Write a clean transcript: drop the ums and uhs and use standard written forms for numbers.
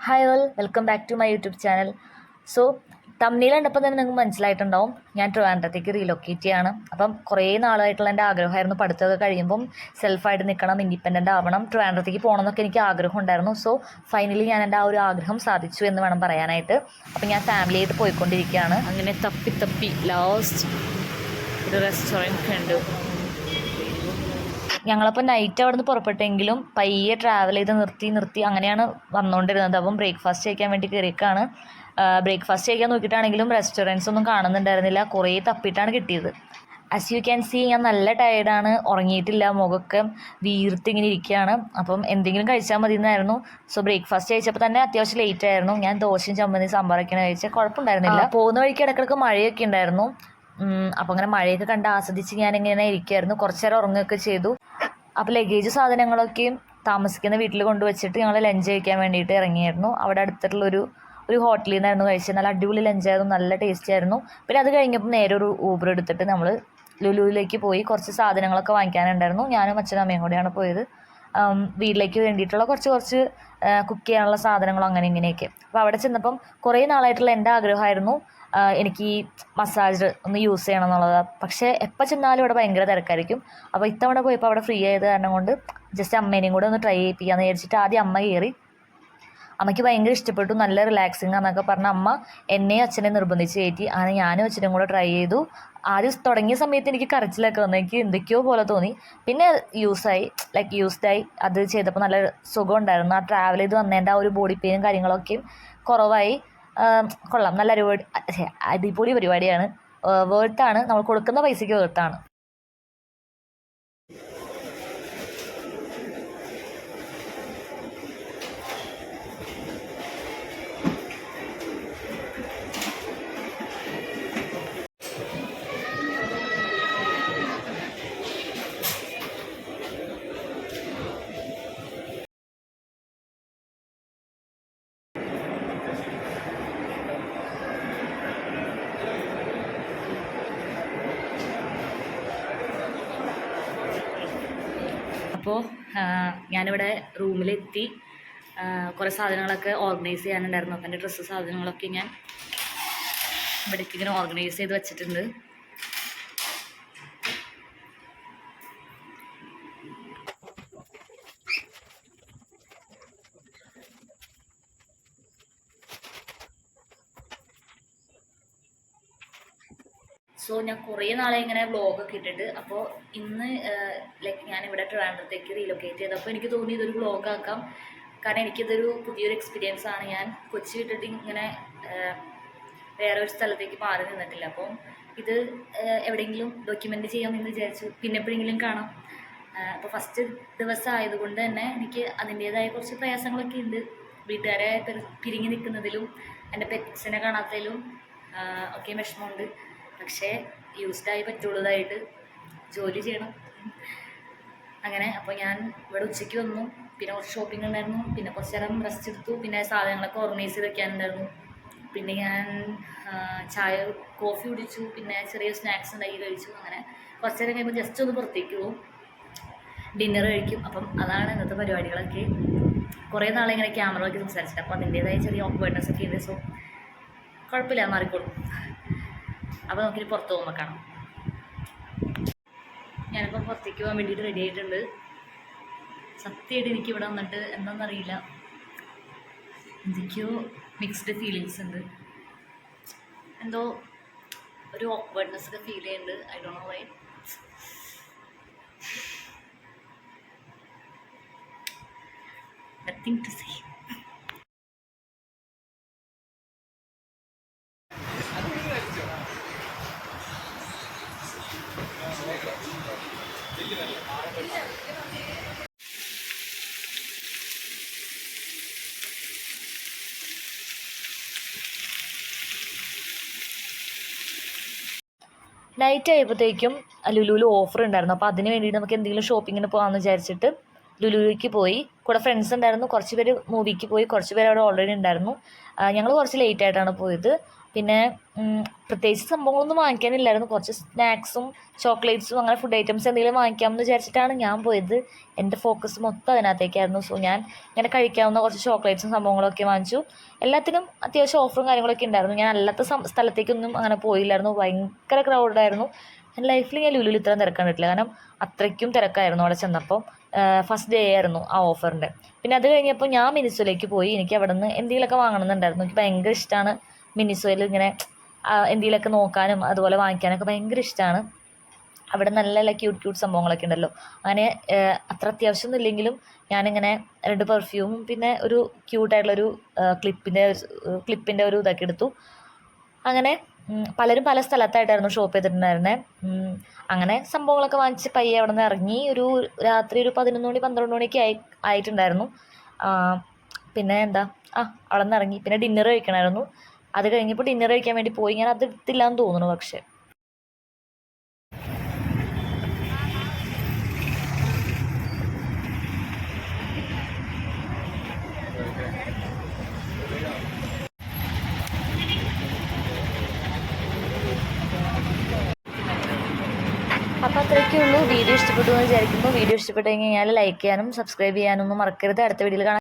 Hi all, welcome back to my YouTube channel. So തമ്മിൽ കണ്ടപ്പോൾ തന്നെ നിങ്ങൾക്ക് മനസ്സിലായിട്ടുണ്ടാവും ഞാൻ ട്രിവാൻഡ്രത്തേക്ക് റീലൊക്കേറ്റ് ചെയ്യാണ്. അപ്പം കുറേ നാളായിട്ടുള്ള എൻ്റെ ആഗ്രഹമായിരുന്നു പഠിത്തമൊക്കെ കഴിയുമ്പം സെൽഫായിട്ട് നിൽക്കണം, ഇൻഡിപെൻഡൻ്റ് ആവണം, ട്രിവാൻഡ്രത്തേക്ക് പോകണം എന്നൊക്കെ എനിക്ക് ആഗ്രഹം ഉണ്ടായിരുന്നു. സോ ഫൈനലി ഞാൻ എൻ്റെ ആ ഒരു ആഗ്രഹം സാധിച്ചു എന്ന് വേണം പറയാനായിട്ട്. അപ്പം ഞാൻ ഫാമിലിയായിട്ട് പോയിക്കൊണ്ടിരിക്കുകയാണ്. അങ്ങനെ തപ്പി തപ്പി ലാസ്റ്റ് ഒരു റെസ്റ്റോറൻറ്റ് കണ്ടു. ഞങ്ങളപ്പോൾ നൈറ്റ് അവിടെ നിന്ന് പുറപ്പെട്ടെങ്കിലും പയ്യെ ട്രാവൽ ചെയ്ത് നിർത്തി അങ്ങനെയാണ് വന്നുകൊണ്ടിരുന്നത്. അപ്പം ബ്രേക്ക്ഫാസ്റ്റ് കഴിക്കാൻ വേണ്ടി കയറിയേക്കാണ്. ബ്രേക്ക്ഫാസ്റ്റ് കഴിക്കാൻ നോക്കിയിട്ടാണെങ്കിലും റെസ്റ്റോറൻറ്റ്സ് ഒന്നും കാണുന്നുണ്ടായിരുന്നില്ല. കുറേ തപ്പിയിട്ടാണ് കിട്ടിയത്. ആസ് യു ക്യാൻ സീ ഞാൻ നല്ല ടയേർഡാണ്, ഉറങ്ങിയിട്ടില്ല, മുഖമൊക്കെ വീർത്തിങ്ങനെ ഇരിക്കുകയാണ്. അപ്പം എന്തെങ്കിലും കഴിച്ചാൽ മതി എന്നായിരുന്നു. സോ ബ്രേക്ക്ഫാസ്റ്റ് കഴിച്ചപ്പോൾ തന്നെ അത്യാവശ്യം ലേറ്റ് ആയിരുന്നു. ഞാൻ ദോശയും ചമ്മന്തി സാമ്പാറൊക്കെയാണ് കഴിച്ചത്. കുഴപ്പമുണ്ടായിരുന്നില്ല. പോകുന്ന വഴിക്ക് ഇടയ്ക്കിടയ്ക്ക് മഴയൊക്കെ ഉണ്ടായിരുന്നു. അപ്പോൾ അങ്ങനെ മഴയൊക്കെ കണ്ട് ആസ്വദിച്ച് ഞാനിങ്ങനെ ഇരിക്കുമായിരുന്നു. കുറച്ച് നേരം ഉറങ്ങുകയൊക്കെ ചെയ്തു. അപ്പോൾ ലഗേജ് സാധനങ്ങളൊക്കെയും താമസിക്കുന്ന വീട്ടിൽ കൊണ്ടുവച്ചിട്ട് ഞങ്ങൾ ലഞ്ച് കഴിക്കാൻ വേണ്ടിയിട്ട് ഇറങ്ങിയായിരുന്നു. അവിടെ അടുത്തുള്ളൊരു ഹോട്ടലിൽ നിന്നായിരുന്നു കഴിച്ചത്. നല്ല അടിപൊളി ലഞ്ചായിരുന്നു, നല്ല ടേസ്റ്റി ആയിരുന്നു. പിന്നെ അത് കഴിഞ്ഞപ്പോൾ നേരെ ഒരു ഊബർ എടുത്തിട്ട് നമ്മൾ ലുലുവിലേക്ക് പോയി. കുറച്ച് സാധനങ്ങളൊക്കെ വാങ്ങിക്കാനുണ്ടായിരുന്നു. ഞാനും അച്ഛനും അമ്മയും കൂടെയാണ് പോയത്. വീട്ടിലേക്ക് വേണ്ടിയിട്ടുള്ള കുറച്ച് കുക്ക് ചെയ്യാനുള്ള സാധനങ്ങളും അങ്ങനെ ഇങ്ങനെയൊക്കെ. അപ്പോൾ അവിടെ ചെന്നപ്പം കുറേ നാളായിട്ടുള്ള എൻ്റെ ആഗ്രഹമായിരുന്നു എനിക്ക് ഈ മസാജ് ഒന്ന് യൂസ് ചെയ്യണം എന്നുള്ളത്. പക്ഷേ എപ്പോൾ ചെന്നാലും ഇവിടെ ഭയങ്കര തിരക്കായിരിക്കും. അപ്പോൾ ഇത്തവണ പോയപ്പോൾ അവിടെ ഫ്രീ ആയത് കാരണം കൊണ്ട് ജസ്റ്റ് അമ്മേനെയും കൂടെ ഒന്ന് ട്രൈ ചെയ്യിപ്പിക്കാമെന്ന് വിചാരിച്ചിട്ട് ആദ്യം അമ്മ കയറി. അമ്മയ്ക്ക് ഭയങ്കര ഇഷ്ടപ്പെട്ടു, നല്ല റിലാക്സിങ് ആണെന്നൊക്കെ പറഞ്ഞ അമ്മ എന്നെയും അച്ഛനെ നിർബന്ധിച്ച് കയറ്റി. അങ്ങനെ ഞാനും അച്ഛനും കൂടെ ട്രൈ ചെയ്തു. ആദ്യം തുടങ്ങിയ സമയത്ത് എനിക്ക് കരച്ചിലൊക്കെ വന്നു, എനിക്ക് എന്തൊക്കെയോ പോലെ തോന്നി. പിന്നെ യൂസ്ഡായി അത് ചെയ്തപ്പോൾ നല്ല സുഖം ഉണ്ടായിരുന്നു. ആ ട്രാവൽ ചെയ്ത് വന്നതിൻ്റെ ആ ഒരു ബോഡി പെയിനും കാര്യങ്ങളൊക്കെയും കുറവായി. കൊള്ളാം, നല്ല അടിപൊളി പരിപാടിയാണ്. വേർത്താണ്, നമ്മൾ കൊടുക്കുന്ന പൈസയ്ക്ക് വേർത്താണ്. അപ്പോൾ ഞാനിവിടെ റൂമിലെത്തി. കുറേ സാധനങ്ങളൊക്കെ ഓർഗനൈസ് ചെയ്യാനുണ്ടായിരുന്നു. അപ്പം എൻ്റെ ഡ്രസ്സ് സാധനങ്ങളൊക്കെ ഞാൻ ഇവിടേക്ക് ഇങ്ങനെ ഓർഗനൈസ് ചെയ്ത് വെച്ചിട്ടുണ്ട്. സോ ഞാൻ കുറേ നാളെ ഇങ്ങനെ വ്ളോഗൊക്കെ ഇട്ടിട്ട്. അപ്പോൾ ഇന്ന് ഞാനിവിടെ ട്രിവാൻഡ്രത്തേക്ക് റീലൊക്കേറ്റ് ചെയ്തപ്പോൾ എനിക്ക് തോന്നി ഇതൊരു വ്ളോഗാക്കാം. കാരണം എനിക്കിതൊരു പുതിയൊരു എക്സ്പീരിയൻസ് ആണ്. ഞാൻ കൊച്ചി വിട്ടിട്ട് ഇങ്ങനെ വേറെ ഒരു സ്ഥലത്തേക്ക് മാറി നിന്നിട്ടില്ല. അപ്പം ഇത് എവിടെയെങ്കിലും ഡോക്യുമെൻ്റ് ചെയ്യാമെന്ന് വിചാരിച്ചു. പിന്നെ എപ്പോഴെങ്കിലും കാണാം. അപ്പോൾ ഫസ്റ്റ് ദിവസം ആയതുകൊണ്ട് തന്നെ എനിക്ക് അതിൻ്റേതായ കുറച്ച് പ്രയാസങ്ങളൊക്കെ ഉണ്ട്. വീട്ടുകാരെ പിരിഞ്ഞ് നിൽക്കുന്നതിലും എൻ്റെ പെറ്റ്സിനെ കാണാത്തതിലും ഒക്കെ വിഷമമുണ്ട്. പക്ഷേ യൂസ്ഡായി പറ്റുള്ളതായിട്ട് ജോലി ചെയ്യണം. അങ്ങനെ അപ്പോൾ ഞാൻ ഇവിടെ ഉച്ചയ്ക്ക് വന്നു. പിന്നെ കുറച്ച് ഷോപ്പിംഗ് ഉണ്ടായിരുന്നു. പിന്നെ കുറച്ച് നേരം റെസ്റ്റ് എടുത്തു. പിന്നെ സാധനങ്ങളൊക്കെ ഓർഗനൈസ് ചെയ്ത് വെക്കാനുണ്ടായിരുന്നു. പിന്നെ ഞാൻ കോഫി കുടിച്ചു. പിന്നെ ചെറിയ സ്നാക്സ് ഉണ്ടാക്കി കഴിച്ചു. അങ്ങനെ കുറച്ച് നേരം കഴിയുമ്പോൾ ജസ്റ്റ് ഒന്ന് പുറത്തേക്ക് പോകും, ഡിന്നർ കഴിക്കും. അപ്പം അതാണ് ഇന്നത്തെ പരിപാടികളൊക്കെ. കുറേ നാളെ ഇങ്ങനെ ക്യാമറ ഒക്കെ സംസാരിച്ചിട്ട്. അപ്പോൾ അതിൻ്റേതായ ചെറിയ ഓക്വേർഡ്നെസ് ഒക്കെ ഉണ്ട്. സോ കുഴപ്പമില്ല, മാറിക്കോളും. അപ്പോൾ നമുക്കിനി പുറത്ത് പോകുമ്പോൾ കാണാം. ഞാനിപ്പോൾ പുറത്തേക്ക് പോകാൻ വേണ്ടിയിട്ട് റെഡി ആയിട്ടുണ്ട്. സത്യമായിട്ട് എനിക്കിവിടെ വന്നിട്ട് എന്താണെന്നറിയില്ല, എന്തൊക്കെയോ മിക്സ്ഡ് ഫീലിങ്സ് ഉണ്ട്. എന്തോ ഒരു ഓക്വേർഡ്നെസ് ഒക്കെ ഫീൽ ചെയ്യുന്നുണ്ട്. I don't know why. Nothing to say. Night ആയപ്പോഴത്തേക്കും ലുലുവിൽ ഓഫർ ഉണ്ടായിരുന്നു. അപ്പോൾ അതിന് വേണ്ടിയിട്ട് നമുക്ക് എന്തെങ്കിലും ഷോപ്പിങ്ങിന് പോകാമെന്ന് വിചാരിച്ചിട്ട് ലുലുവിലേക്ക് പോയി. കൂടെ ഫ്രണ്ട്സ് ഉണ്ടായിരുന്നു. കുറച്ച് പേര് മൂവിക്ക് പോയി, കുറച്ച് പേര് അവിടെ ഓൾറെഡി ഉണ്ടായിരുന്നു. ഞങ്ങൾ കുറച്ച് ലേറ്റായിട്ടാണ് പോയത്. പിന്നെ പ്രത്യേകിച്ച് സംഭവങ്ങളൊന്നും വാങ്ങിക്കാനില്ലായിരുന്നു. കുറച്ച് സ്നാക്സും ചോക്ലേറ്റ്സും അങ്ങനെ ഫുഡ് ഐറ്റംസ് എന്തെങ്കിലും വാങ്ങിക്കാമെന്ന് വിചാരിച്ചിട്ടാണ് ഞാൻ പോയത്. എൻ്റെ ഫോക്കസ് മൊത്തം അതിനകത്തേക്കായിരുന്നു. സോ ഞാൻ ഇങ്ങനെ കഴിക്കാവുന്ന കുറച്ച് ചോക്ലേറ്റ്സും സംഭവങ്ങളൊക്കെ വാങ്ങിച്ചു. എല്ലാത്തിനും അത്യാവശ്യം ഓഫറും കാര്യങ്ങളൊക്കെ ഉണ്ടായിരുന്നു. ഞാൻ അല്ലാത്ത സ്ഥലത്തേക്കൊന്നും അങ്ങനെ പോയില്ലായിരുന്നു. ഭയങ്കര ക്രൗഡായിരുന്നു. എൻ്റെ ലൈഫിൽ ഞാൻ ലുലുവിൽ ഇത്രയും തിരക്കാൻ പറ്റില്ല. കാരണം അത്രയ്ക്കും തിരക്കായിരുന്നു അവിടെ ചെന്നപ്പോൾ. ഫസ്റ്റ് ഡേ ആയിരുന്നു ആ ഓഫറിൻ്റെ. പിന്നെ അത് കഴിഞ്ഞപ്പോൾ ഞാൻ മിനിസോയിലേക്ക് പോയി. എനിക്ക് അവിടെ നിന്ന് എന്തെങ്കിലുമൊക്കെ വാങ്ങണമെന്നുണ്ടായിരുന്നു. എനിക്ക് ഭയങ്കര ഇഷ്ടമാണ് മിനിസോയിൽ ഇങ്ങനെ എന്തെങ്കിലുമൊക്കെ നോക്കാനും അതുപോലെ വാങ്ങിക്കാനൊക്കെ ഭയങ്കര ഇഷ്ടമാണ്. അവിടെ നല്ല നല്ല ക്യൂട്ട് സംഭവങ്ങളൊക്കെ ഉണ്ടല്ലോ. അങ്ങനെ അത്ര അത്യാവശ്യമൊന്നും ഇല്ലെങ്കിലും ഞാനിങ്ങനെ 2 പെർഫ്യൂമും പിന്നെ ഒരു ക്യൂട്ടായിട്ടുള്ളൊരു ക്ലിപ്പിൻ്റെ ഒരു ഇതൊക്കെ എടുത്തു. അങ്ങനെ പലരും പല സ്ഥലത്തായിട്ടായിരുന്നു ഷോപ്പ് ചെയ്തിട്ടുണ്ടായിരുന്നത്. അങ്ങനെ സംഭവങ്ങളൊക്കെ വാങ്ങിച്ച് പയ്യെ അവിടെ നിന്ന് ഇറങ്ങി. ഒരു രാത്രി ഒരു 11 മണി 12 മണിയൊക്കെ ആയിട്ടുണ്ടായിരുന്നു. പിന്നെ എന്താ അവിടെ നിന്ന് ഇറങ്ങി. പിന്നെ ഡിന്നർ കഴിക്കണമായിരുന്നു. അത് കഴിഞ്ഞപ്പോൾ ഡിന്നർ കഴിക്കാൻ വേണ്ടി പോയി. ഞാൻ അത് എടുത്തില്ലാന്ന് തോന്നുന്നു. പക്ഷേ അപ്പോൾ അത്രയൊക്കെ ഉള്ളൂ. വീഡിയോ ഇഷ്ടപ്പെട്ടു എന്ന് വിചാരിക്കുന്നു. വീഡിയോ ഇഷ്ടപ്പെട്ടു കഴിഞ്ഞാൽ ലൈക്ക് ചെയ്യാനും സബ്സ്ക്രൈബ് ചെയ്യാനൊന്നും മറക്കരുത്. അടുത്ത വീഡിയോയിൽ കാണാം.